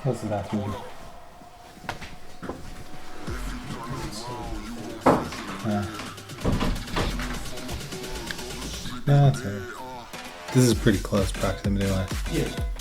Close the bathroom. No, that's alright. This is pretty close proximity wise. Yeah.